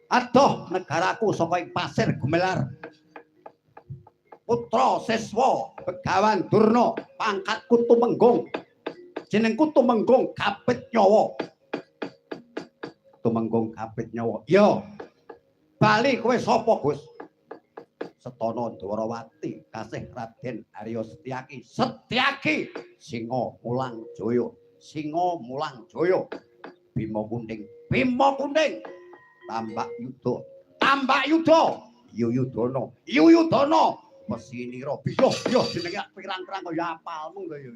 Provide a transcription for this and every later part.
Adoh negaraku saka ing pasir Gumelar. Putra Siswa Begawan Durna, pangkatku Tumenggung. Jenengku Tumenggung Kapit Nyawa. Tumenggung Kapit Nyawa. Ya. Bali kowe sapa, Gus? Setana Dwarawati kasih Raden Arya Setyaki. Setyaki Singa Mulang Jaya. Singa Mulang Jaya. Bima Kuning. Bima Kuning. Tambak Yuda. Tambak Yuda. Yuyudana. Yuyudana. Mesinira. Yo jenenge pirang-pirang kaya apalmu lho ya.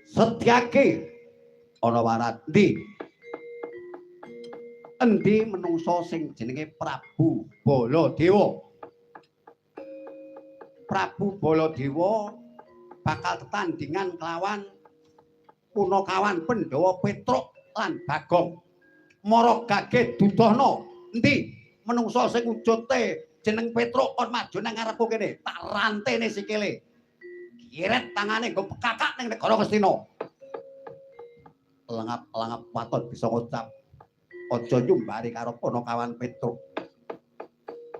Setyaki ana warat ndi? Endi menungso sing jenenge Prabu Baladewa? Prabu Baladewa bakal tetandingan kelawan Punakawan Pandhawa Petruk lan Bagong. Mara Gage Dudana. Endi menungso sing wujute jeneng Petruk kon maju nang ngarepku kene, tak rantene sikile. Giret tangane nggo pekakak ning negara Ngastina. Langap-langap waton bisa ngucap. Aja nyumbari karo Punakawan Petruk.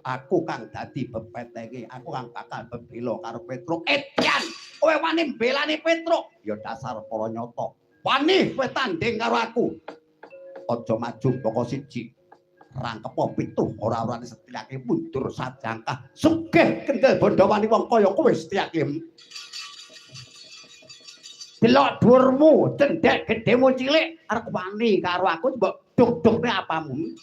Aku kang dadi bepetenge, aku kang bakal bebela karo Petruk. Edian, kowe wani mbelani Petruk? Ya dasar para nyata. Wani kowe tanding karo aku. Aja maju pokok siji. Rangkepa pitu ora-orane Setyaki mundur sajangkah. Sugih kendel bondo wani wong kaya kowe Setyaki. Delok dhuwurmu, cendhek gedhemu cilik, arep wani karo aku mbok duk-dukne apamu.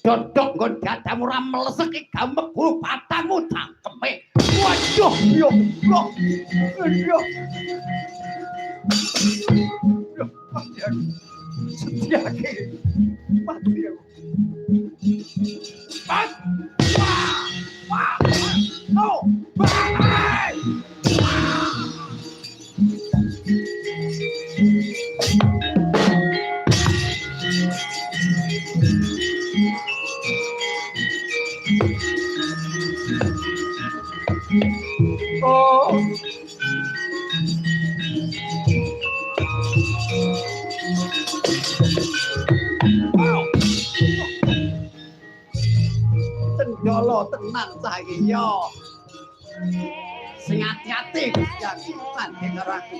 Dodok nggon dadamu ra mlesek iki gamek guru batangmu cangkeme. Waduh, yo. Setyaki. Mati aku. Pat! Wah! No! Bye! Oh! Cendolo tenang saya. Sing ati-ati Gusti lan dengeranku.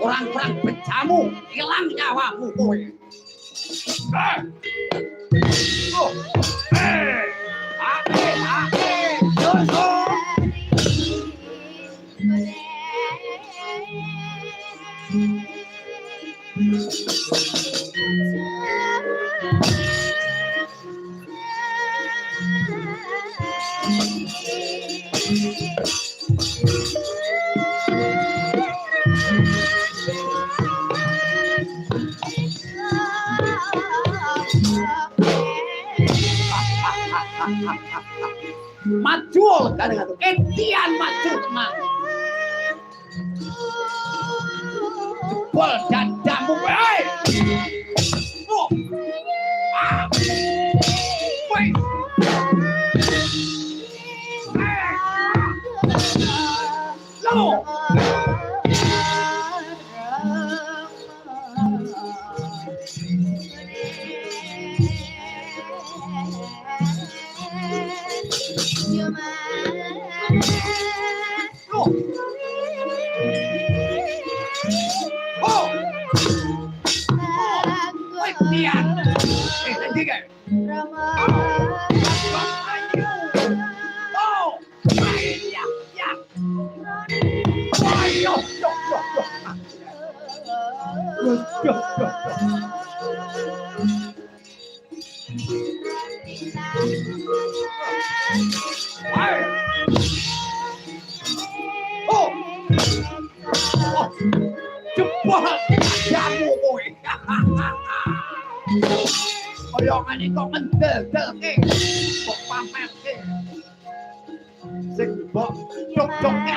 Orang-orang bejamu ilang nyawamu kowe. Maju kadang atuh Edian maju teman. Jebol dadamu kowe. Oh. Ah. Woi. Lo. Oyongane kok mendel-delke kok pamerke sing mbok cuk-cuke